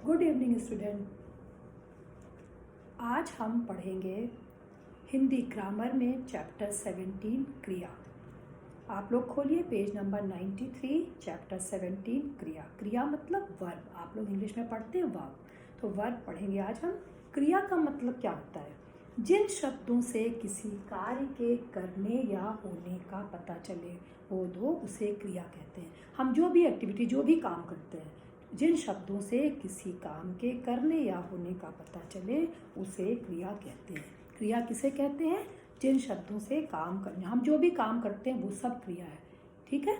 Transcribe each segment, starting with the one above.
Good evening student. आज हम पढ़ेंगे हिंदी ग्रामर में चैप्टर 17 क्रिया। आप लोग खोलिए पेज नंबर 93, चैप्टर 17 क्रिया। क्रिया मतलब वर्ब। आप लोग इंग्लिश में पढ़ते हैं वर्ब, तो वर्ब पढ़ेंगे आज हम। क्रिया का मतलब क्या होता है? जिन शब्दों से किसी कार्य के करने या होने का पता चले वो दो उसे क्रिया कहते हैं। हम जो भी एक्टिविटी, जो भी काम करते हैं, जिन शब्दों से किसी काम के करने या होने का पता चले उसे क्रिया कहते हैं। क्रिया किसे कहते हैं? जिन शब्दों से काम करने, हम जो भी काम करते हैं वो सब क्रिया है। ठीक है।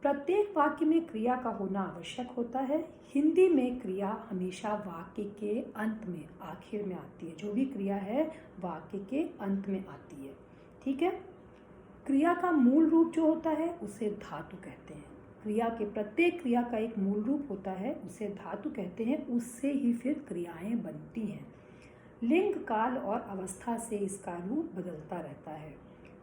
प्रत्येक वाक्य में क्रिया का होना आवश्यक होता है। हिंदी में क्रिया हमेशा वाक्य के अंत में, आखिर में आती है। जो भी क्रिया है वाक्य के अंत में आती है। ठीक है। क्रिया का मूल रूप जो होता है उसे धातु कहते हैं। क्रिया के प्रत्येक क्रिया का एक मूल रूप होता है, उसे धातु कहते हैं। उससे ही फिर क्रियाएं बनती हैं। लिंग, काल और अवस्था से इसका रूप बदलता रहता है।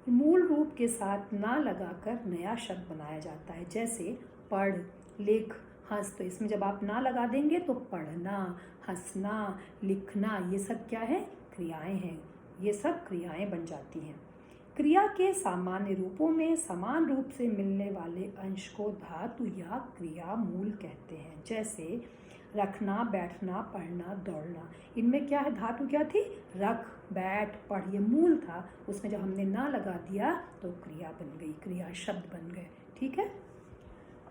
मूल रूप के साथ ना लगाकर नया शब्द बनाया जाता है, जैसे पढ़, लिख, हंस। तो इसमें जब आप ना लगा देंगे तो पढ़ना, हंसना, लिखना, ये सब क्या है? क्रियाएं हैं। ये सब क्रियाएं बन जाती हैं। क्रिया के सामान्य रूपों में समान रूप से मिलने वाले अंश को धातु या क्रिया मूल कहते हैं, जैसे रखना, बैठना, पढ़ना, दौड़ना। इनमें क्या है? धातु क्या थी? रख, बैठ, पढ़, ये मूल था। उसमें जब हमने ना लगा दिया तो क्रिया बन गई, क्रिया शब्द बन गए। ठीक है।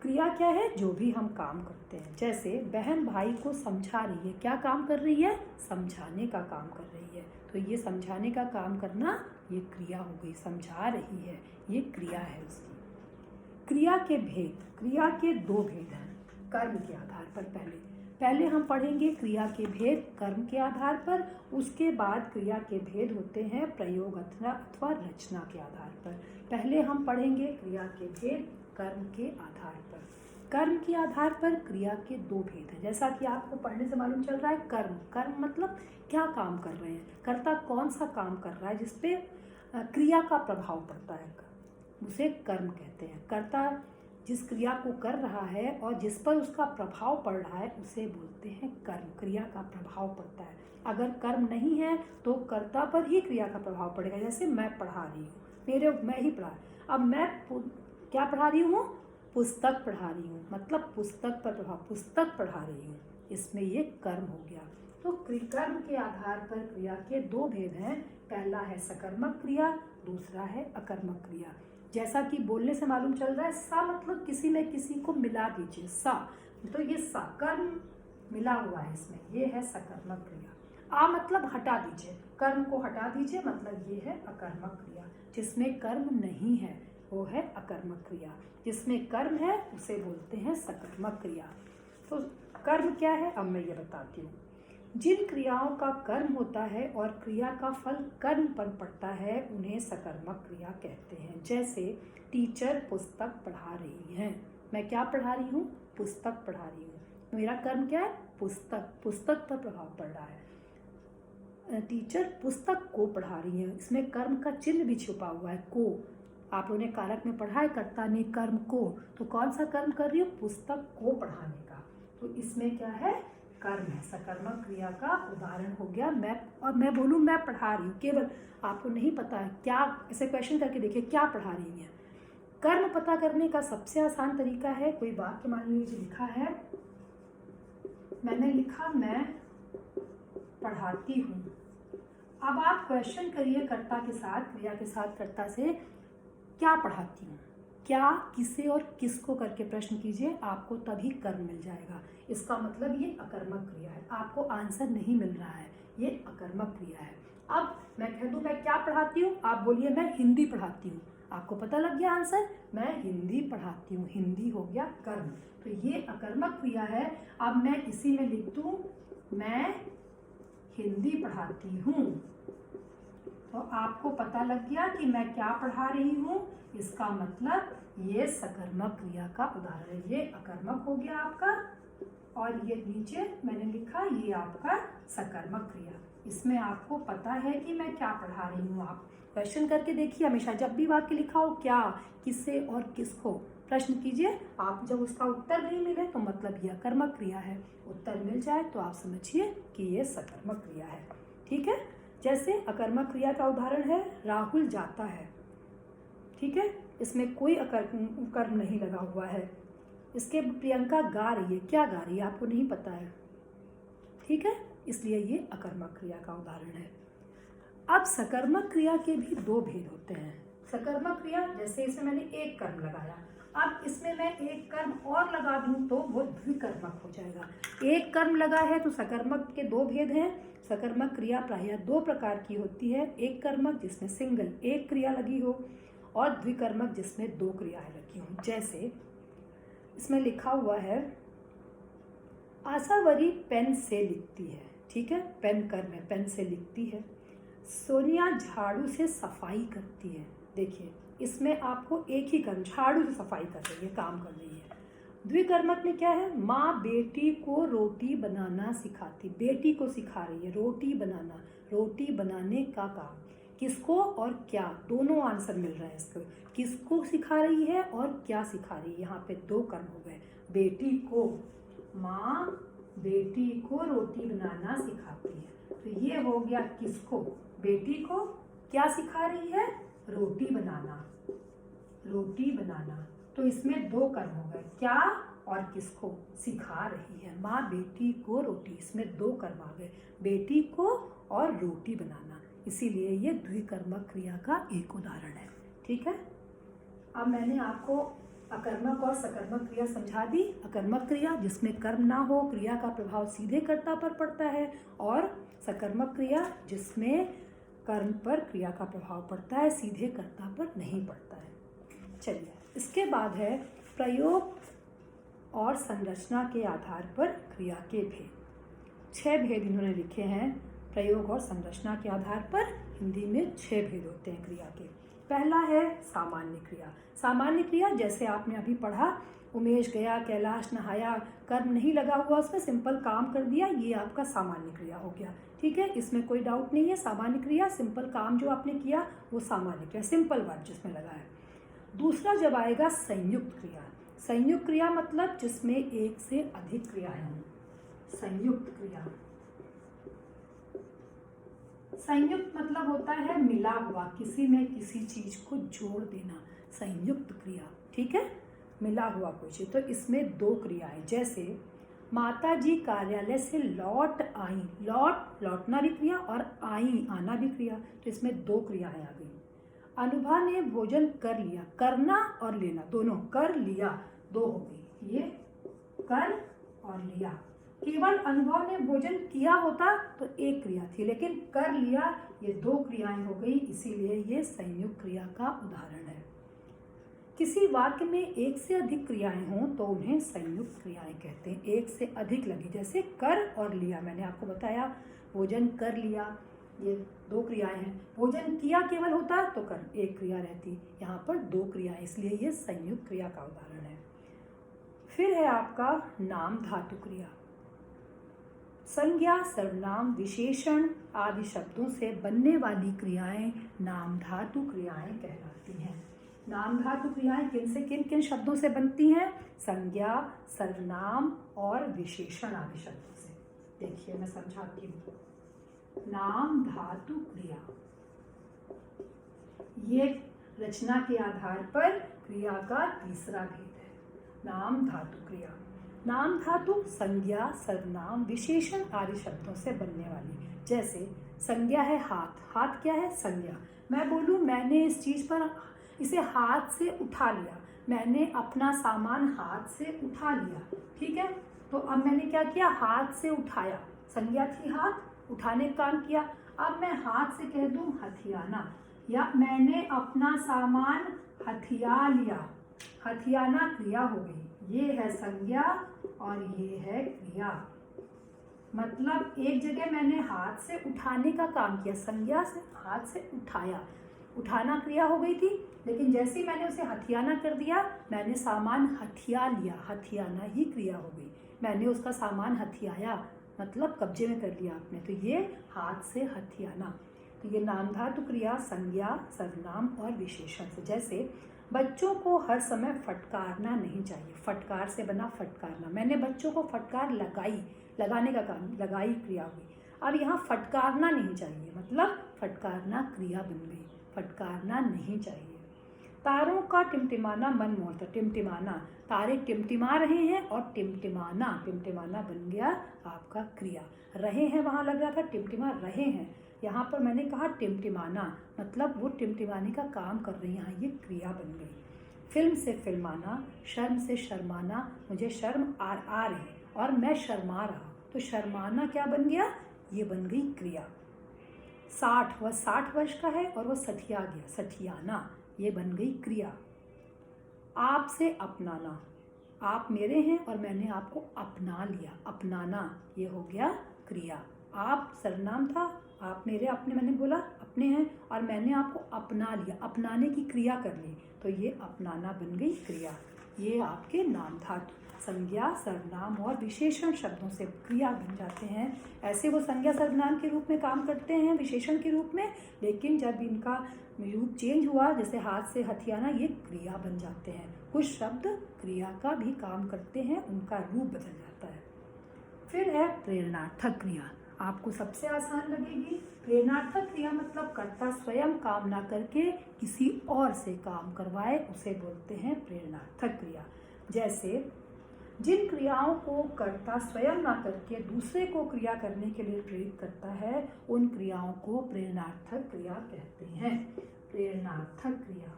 क्रिया क्या है? जो भी हम काम करते हैं, जैसे बहन भाई को समझा रही है। क्या काम कर रही है? समझाने का काम कर रही है। तो ये समझाने का काम करना ये क्रिया हो गई, समझा रही है, ये क्रिया है उसकी। क्रिया के भेद। क्रिया के दो भेद हैं कर्म के आधार पर। पहले हम पढ़ेंगे क्रिया के भेद कर्म के आधार पर। उसके बाद क्रिया के भेद होते हैं प्रयोग अथवा रचना के आधार पर। पहले हम पढ़ेंगे क्रिया के भेद कर्म के आधार पर। कर्म के आधार पर क्रिया के दो भेद हैं। जैसा कि आपको पढ़ने से मालूम चल रहा है, कर्म मतलब क्या काम कर रहे हैं, कर्ता कौन सा काम कर रहा है जिसपे क्रिया का प्रभाव पड़ता है, उसे कर्म कहते हैं। कर्ता जिस क्रिया को कर रहा है और जिस पर उसका प्रभाव पड़ रहा है उसे बोलते हैं कर्म। क्रिया का प्रभाव पड़ता है। अगर कर्म नहीं है तो कर्ता पर ही क्रिया का प्रभाव पड़ेगा। जैसे मैं पढ़ा रही हूँ, मैं ही पढ़ा। अब मैं क्या पढ़ा रही हूँ? पुस्तक पढ़ा रही हूँ, मतलब पुस्तक पर प्रभाव, पुस्तक पढ़ा रही हूँ, इसमें ये कर्म हो गया। तो कर्म के आधार पर क्रिया के दो भेद हैं। पहला है सकर्मक क्रिया, दूसरा है अकर्मक क्रिया। जैसा कि बोलने से मालूम चल रहा है, सा मतलब किसी में किसी को मिला दीजिए, सा। तो ये सा कर्म मिला हुआ है इसमें, ये है सकर्मक क्रिया। आ मतलब हटा दीजिए, कर्म को हटा दीजिए, मतलब ये है अकर्मक क्रिया। जिसमें कर्म नहीं है वो है अकर्मक क्रिया। जिसमें कर्म है उसे बोलते हैं सकर्मक क्रिया। तो कर्म क्या है अब मैं ये बताती हूँ। जिन क्रियाओं का कर्म होता है और क्रिया का फल कर्म पर पड़ता है उन्हें सकर्मक क्रिया कहते हैं। जैसे टीचर पुस्तक पढ़ा रही हैं। मैं क्या पढ़ा रही हूँ? पुस्तक पढ़ा रही हूँ। मेरा कर्म क्या है? पुस्तक, पुस्तक पर प्रभाव पड़ रहा है। टीचर पुस्तक को पढ़ा रही है, इसमें कर्म का चिन्ह भी छुपा हुआ है, को। आप लोगों ने कारक में पढ़ा है, कर्ता ने कर्म को। तो कौन सा कर्म कर रही हूँ? पुस्तक को पढ़ाने का। तो इसमें क्या है? कर्म है। सकर्मक क्रिया का उदाहरण हो गया मैं बोलूँ मैं पढ़ा रही हूँ, केवल आपको नहीं पता है क्या, ऐसे क्वेश्चन करके देखिए क्या पढ़ा रही है। कर्म पता करने का सबसे आसान तरीका है, कोई वाक्य मान लीजिए लिखा है, मैंने लिखा मैं पढ़ाती हूँ। अब आप क्वेश्चन करिए कर्ता के साथ, क्रिया के साथ कर्ता से, क्या पढ़ाती हूँ, क्या, किसे और किसको करके प्रश्न कीजिए, आपको तभी कर्म मिल जाएगा। इसका मतलब ये अकर्मक क्रिया है। आपको आंसर नहीं मिल रहा है, ये अकर्मक क्रिया है। अब मैं कह दूँ मैं क्या पढ़ाती हूँ, आप बोलिए मैं हिंदी पढ़ाती हूँ, आपको पता लग गया आंसर, मैं हिंदी पढ़ाती हूँ, हिंदी हो गया कर्म। तो ये अकर्मक क्रिया है। अब मैं इसी में लिख दूँ मैं हिंदी पढ़ाती हूँ, तो आपको पता लग गया कि मैं क्या पढ़ा रही हूँ। इसका मतलब ये सकर्मक क्रिया का उदाहरण है। ये अकर्मक हो गया आपका, और ये नीचे मैंने लिखा ये आपका सकर्मक क्रिया। इसमें आपको पता है कि मैं क्या पढ़ा रही हूँ। आप क्वेश्चन करके देखिए, हमेशा जब भी वाक्य लिखा हो क्या, किसे और किसको, प्रश्न कीजिए, आप जब उसका उत्तर नहीं मिले तो मतलब यह कर्मक क्रिया है, उत्तर मिल जाए तो आप समझिए कि ये सकर्मक क्रिया है। ठीक है, जैसे अकर्मक क्रिया का उदाहरण है राहुल जाता है। ठीक है, इसमें कोई कर्म नहीं लगा हुआ है। इसके प्रियंका गा रही है, क्या गा रही है आपको नहीं पता है। ठीक है, इसलिए ये अकर्मक क्रिया का उदाहरण है। अब सकर्मक क्रिया के भी दो भेद होते हैं। सकर्मक क्रिया, जैसे इसमें मैंने एक कर्म लगाया, अब इसमें मैं एक कर्म और लगा दूं तो वो द्विकर्मक हो जाएगा। एक कर्म लगा है तो सकर्मक के दो भेद हैं। सकर्मक क्रिया प्रायः दो प्रकार की होती है, एक कर्मक जिसमें सिंगल एक क्रिया लगी हो और द्विकर्मक जिसमें दो क्रियाएं लगी हों। जैसे इसमें लिखा हुआ है आशावरी पेन से लिखती है। ठीक है, पेन कर्म है, पेन से लिखती है। सोनिया झाड़ू से सफाई करती है। देखिए, इसमें आपको एक ही कर्म, झाड़ू से सफाई कर रही है, काम कर रही है। द्विकर्मक में क्या है, माँ बेटी को रोटी बनाना सिखाती, बेटी को सिखा रही है रोटी बनाना, रोटी बनाने का काम। किसको और क्या, दोनों आंसर मिल रहे हैं इसको। किसको सिखा रही है और क्या सिखा रही है, यहाँ पे दो कर्म हो गए। बेटी को, माँ बेटी को रोटी बनाना सिखाती है, तो ये हो गया किसको, बेटी को। क्या सिखा रही है, रोटी बनाना, रोटी बनाना। तो इसमें दो कर्म हो गए, क्या और किसको, सिखा रही है। माँ बेटी को रोटी, इसमें दो कर्म आ गए, बेटी को और रोटी बनाना। इसीलिए ये द्विकर्मक क्रिया का एक उदाहरण है। ठीक है, अब मैंने आपको अकर्मक और सकर्मक क्रिया समझा दी। अकर्मक क्रिया जिसमें कर्म ना हो, क्रिया का प्रभाव सीधे कर्ता पर पड़ता है, और सकर्मक क्रिया जिसमें कर्म पर क्रिया का प्रभाव पड़ता है, सीधे कर्ता पर नहीं पड़ता है। चलिए, इसके बाद है प्रयोग और संरचना के आधार पर क्रिया के भेद। 6 भेद इन्होंने लिखे हैं। प्रयोग और संरचना के आधार पर हिंदी में 6 भेद होते हैं क्रिया के। पहला है सामान्य क्रिया। सामान्य क्रिया जैसे आपने अभी पढ़ा, उमेश गया, कैलाश नहाया, कर्म नहीं लगा हुआ, उसमें सिंपल काम कर दिया, ये आपका सामान्य क्रिया हो गया। ठीक है, इसमें कोई डाउट नहीं है। सामान्य क्रिया, सिंपल काम जो आपने किया वो सामान्य क्रिया, सिंपल वर्ड जिसमें लगा है। दूसरा जब आएगा संयुक्त क्रिया। संयुक्त क्रिया मतलब जिसमें एक से अधिक क्रियाएं हों, संयुक्त क्रिया। संयुक्त मतलब होता है मिला हुआ, किसी में किसी चीज को जोड़ देना, संयुक्त क्रिया। ठीक है, मिला हुआ कोई चीज। तो इसमें दो क्रियाएं, जैसे माता जी कार्यालय से लौट आई, लौटना भी क्रिया और आई आना भी क्रिया, तो इसमें दो क्रियाएं आ गई। अनुभा ने भोजन कर लिया, करना और लेना दोनों, कर लिया दो हो गई, ये कर और लिया। केवल अनुभव ने भोजन किया होता तो एक क्रिया थी, लेकिन कर लिया ये दो क्रियाएं हो गई, इसीलिए ये संयुक्त क्रिया का उदाहरण है। किसी वाक्य में एक से अधिक क्रियाएं हों तो उन्हें संयुक्त क्रियाएं कहते हैं। एक से अधिक लगी, जैसे कर और लिया, मैंने आपको बताया भोजन कर लिया, ये दो क्रियाएं हैं। भोजन किया केवल होता तो कर एक क्रिया रहती, यहाँ पर दो क्रियाएं, इसलिए ये संयुक्त क्रिया का उदाहरण है। फिर है आपका नाम धातु क्रिया। संज्ञा, सर्वनाम, विशेषण आदि शब्दों से बनने वाली क्रियाएं नाम धातु क्रियाएं कहलाती हैं। नाम धातु क्रियाएं किन किन शब्दों से बनती हैं, संज्ञा, सर्वनाम और विशेषण आदि शब्दों से। देखिए मैं समझाती हूँ। नाम धातु क्रिया, ये रचना के आधार पर क्रिया का तीसरा भेद है। नाम धातु क्रिया, नाम धातु संज्ञा, सर्वनाम, विशेषण आदि शब्दों से बनने वाली। जैसे संज्ञा है हाथ, हाथ क्या है, संज्ञा। मैं बोलूँ मैंने इस चीज पर, इसे हाथ से उठा लिया, मैंने अपना सामान हाथ से उठा लिया। ठीक है, तो अब मैंने क्या किया, हाथ से उठाया, संज्ञा थी हाथ, उठाने का काम किया। अब मैं हाथ से कह दूं हथियाना, या मैंने अपना सामान हथिया लिया, हथियाना क्रिया हो गई। ये है संज्ञा और ये है क्रिया। मतलब एक जगह मैंने हाथ से उठाने का काम किया, संज्ञा से हाथ से उठाया, उठाना क्रिया हो गई थी, लेकिन जैसे ही मैंने उसे हथियाना कर दिया, मैंने सामान हथिया लिया, हथियाना ही क्रिया हो गई। मैंने उसका सामान हथियाया मतलब कब्जे में कर लिया आपने, तो ये हाथ से हथियाना। तो ये नाम धातु क्रिया संज्ञा, सर्वनाम और विशेषण से। जैसे बच्चों को हर समय फटकारना नहीं चाहिए। फटकार से बना फटकारना। मैंने बच्चों को फटकार लगाई, लगाने का काम, लगाई क्रिया हुई। अब यहाँ फटकारना नहीं चाहिए, मतलब फटकारना क्रिया बन गई, फटकारना नहीं चाहिए। तारों का टिमटिमाना मन मोहता। टिमटिमाना, तारे टिमटिमा रहे हैं और टिमटिमाना, टिमटिमाना बन गया आपका क्रिया। रहे हैं वहाँ लग रहा था टिमटिमा रहे हैं, यहाँ पर मैंने कहा टिमटिमाना, मतलब वो टिमटिमाने का काम कर रही हैं, यहाँ ये क्रिया बन गई। फिल्म से फिल्माना, शर्म से शर्माना, मुझे शर्म आ रही और मैं शर्मा रहा, तो शर्माना क्या बन गया, ये बन गई क्रिया। 60, वह 60 वर्ष का है और वह सठिया गया, सठियाना, ये बन गई क्रिया। आपसे अपनाना, आप मेरे हैं और मैंने आपको अपना लिया, अपनाना, ये हो गया क्रिया। आप सर्वनाम था, आप मेरे अपने, मैंने बोला अपने हैं और मैंने आपको अपना लिया, अपनाने की क्रिया कर ली, तो ये अपनाना बन गई क्रिया। ये आपके नाम धातु, संज्ञा, सर्वनाम और विशेषण शब्दों से क्रिया बन जाते हैं। ऐसे वो संज्ञा सर्वनाम के रूप में काम करते हैं, विशेषण के रूप में, लेकिन जब इनका रूप चेंज हुआ, जैसे हाथ से हथियाना, ये क्रिया बन जाते हैं। कुछ शब्द क्रिया का भी काम करते हैं, उनका रूप बदल जाता है। फिर है प्रेरणार्थक क्रिया, आपको सबसे आसान लगेगी। प्रेरणार्थक क्रिया मतलब कर्ता स्वयं काम ना करके किसी और से काम करवाए, उसे बोलते हैं प्रेरणार्थक क्रिया। जैसे जिन क्रियाओं को कर्ता स्वयं ना करके दूसरे को क्रिया करने के लिए प्रेरित करता है, उन क्रियाओं को प्रेरणार्थक क्रिया कहते हैं। प्रेरणार्थक क्रिया,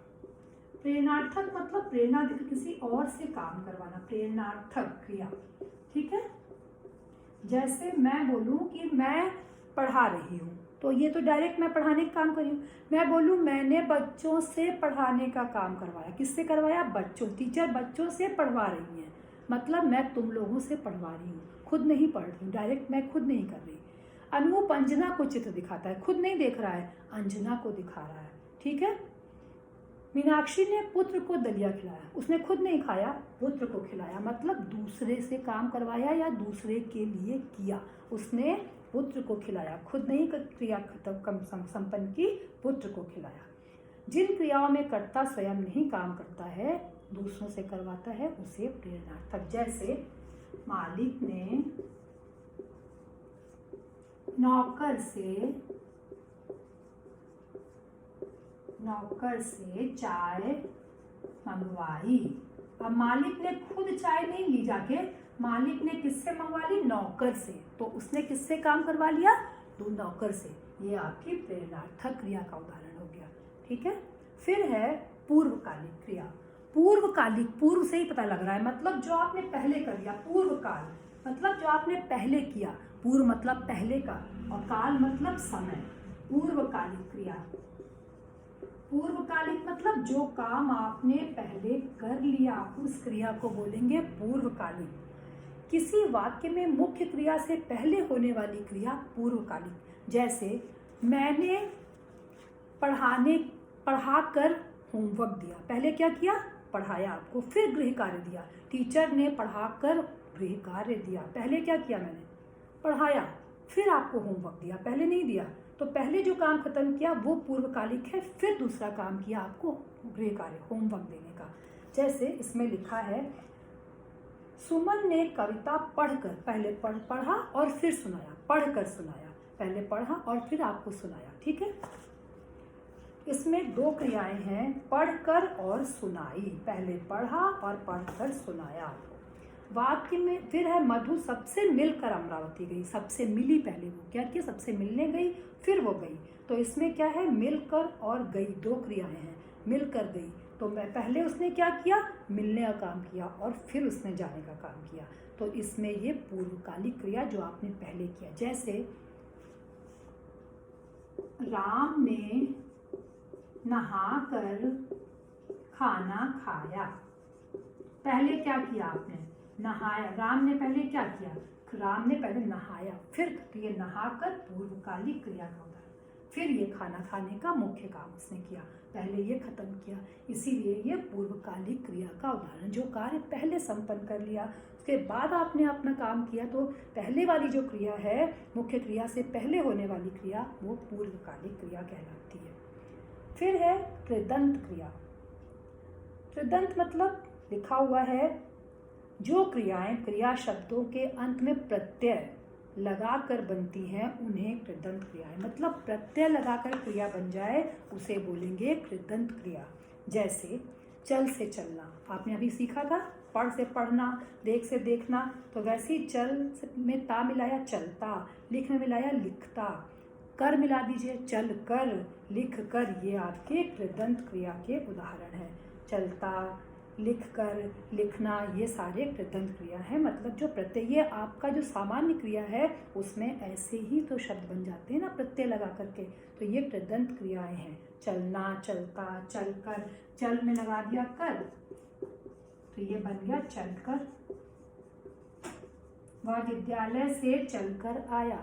प्रेरणार्थक मतलब प्रेरणा देकर किसी और से काम करवाना, प्रेरणार्थक क्रिया, ठीक है। जैसे मैं बोलूं कि मैं पढ़ा रही हूँ, तो ये तो डायरेक्ट मैं पढ़ाने का काम कर रही हूँ। मैं बोलूँ मैंने बच्चों से पढ़ाने का काम करवाया, किससे करवाया, बच्चों, टीचर बच्चों से पढ़वा रही हैं, मतलब मैं तुम लोगों से पढ़वा रही हूँ, खुद नहीं पढ़ रही हूँ, डायरेक्ट मैं खुद नहीं कर रही। अनूप अंजना को चित्र दिखाता है, खुद नहीं देख रहा है, अंजना को दिखा रहा है, ठीक है। मीनाक्षी ने पुत्र को दलिया खिलाया, उसने खुद नहीं खाया, पुत्र को खिलाया, मतलब दूसरे से काम करवाया या दूसरे के लिए किया, उसने पुत्र को खिलाया, खुद नहीं क्रिया संपन्न की, पुत्र को खिलाया। जिन क्रियाओं में कर्ता स्वयं नहीं काम करता है, दूसरों से करवाता है, उसे प्रेरणार्थक। जैसे मालिक ने नौकर से चाय मंगवाई। अब मालिक ने खुद चाय नहीं ली जाके, मालिक ने किससे मंगवा ली, नौकर से, तो उसने किससे काम करवा लिया, तो नौकर से। ये आपकी प्रेरणार्थक क्रिया का उदाहरण हो गया, ठीक है। फिर है पूर्वकालिक क्रिया। पूर्वकालिक, पूर्व से ही पता लग रहा है, मतलब जो आपने पहले कर लिया, पूर्वकाल मतलब जो आपने पहले किया, पूर्व मतलब पहले का और काल मतलब समय। पूर्वकालिक क्रिया, पूर्वकालिक मतलब जो काम आपने पहले कर लिया, उस क्रिया को बोलेंगे पूर्वकालिक। किसी वाक्य में मुख्य क्रिया से पहले होने वाली क्रिया पूर्वकालिक। जैसे मैंने पढ़ाकर होमवर्क दिया, पहले क्या किया, पढ़ाया आपको, फिर गृह कार्य दिया। टीचर ने पढ़ाकर गृह कार्य दिया, पहले क्या किया, मैंने पढ़ाया, फिर आपको होमवर्क दिया, पहले नहीं दिया, तो पहले जो काम खत्म किया वो पूर्वकालिक है, फिर दूसरा काम किया आपको गृह कार्य, होमवर्क देने का। जैसे इसमें लिखा है सुमन ने कविता पढ़कर, पहले पढ़ा और फिर सुनाया, पढ़कर सुनाया, पहले पढ़ा और फिर आपको सुनाया, ठीक है। इसमें दो क्रियाएं हैं, पढ़कर और सुनाई, पहले पढ़ा और पढ़कर सुनाया। वाक्य में फिर है मधु सबसे मिलकर अमरावती गई, सबसे मिली, पहले वो क्या किया, सबसे मिलने गई, फिर वो गई, तो इसमें क्या है, मिलकर और गई, दो क्रियाएं हैं, मिलकर गई, तो मैं पहले उसने क्या किया, मिलने का काम किया और फिर उसने जाने का काम किया, तो इसमें ये पूर्वकालिक क्रिया जो आपने पहले किया। जैसे राम ने नहाकर खाना खाया, पहले क्या किया आपने, नहाया, राम ने पहले क्या किया, राम ने पहले नहाया, फिर ये नहाकर पूर्वकालिक क्रिया का उदाहरण, फिर ये खाना खाने का मुख्य काम उसने किया, पहले ये खत्म किया, इसीलिए ये पूर्वकालिक क्रिया का उदाहरण। जो कार्य पहले संपन्न कर लिया, उसके बाद आपने अपना काम किया, तो पहले वाली जो क्रिया है, मुख्य क्रिया से पहले होने वाली क्रिया, वो पूर्वकालिक क्रिया कहलाती है। फिर है कृदंत क्रिया। कृदंत मतलब लिखा हुआ है जो क्रियाएं क्रिया शब्दों के अंत में प्रत्यय लगाकर बनती हैं उन्हें कृदंत क्रियाएं, मतलब प्रत्यय लगाकर क्रिया बन जाए उसे बोलेंगे कृदंत क्रिया। जैसे चल से चलना, आपने अभी सीखा था, पढ़ से पढ़ना, देख से देखना, तो वैसे ही चल में ता मिलाया चलता, लिख में मिलाया लिखता, कर मिला दीजिए चल कर, लिख कर, ये आपके कृदंत क्रिया के उदाहरण हैं। चलता, लिख कर, लिखना, ये सारे कृदंत क्रिया हैं। मतलब जो प्रत्यय आपका जो सामान्य क्रिया है उसमें ऐसे ही तो शब्द बन जाते हैं ना प्रत्यय लगा करके, तो ये कृदंत क्रियाएं हैं। चलना, चलता, चल कर, चल में लगा दिया कर तो ये बन गया चल कर। वह विद्यालय से चलकर आया,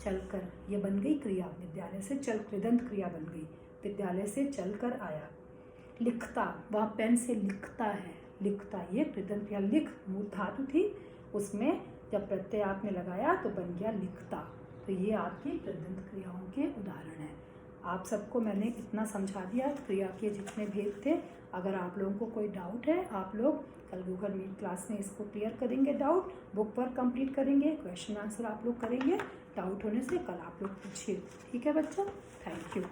चलकर ये बन गई क्रिया, विद्यालय से चल कृदंत क्रिया बन गई, विद्यालय से चलकर आया। लिखता, वह पेन से लिखता है, लिखता, ये कृदंत क्रिया, लिख मूल धातु थी, उसमें जब प्रत्यय आपने लगाया तो बन गया लिखता। तो ये आपकी कृदंत क्रियाओं के उदाहरण हैं। आप सबको मैंने इतना समझा दिया क्रिया के जितने भेद थे। अगर आप लोगों को कोई डाउट है आप लोग कल गूगल मीट क्लास में इसको क्लियर करेंगे, डाउट बुक पर कंप्लीट करेंगे, क्वेश्चन आंसर आप लोग करेंगे, डाउट होने से कल आप लोग पूछिए। ठीक है बच्चों, थैंक यू।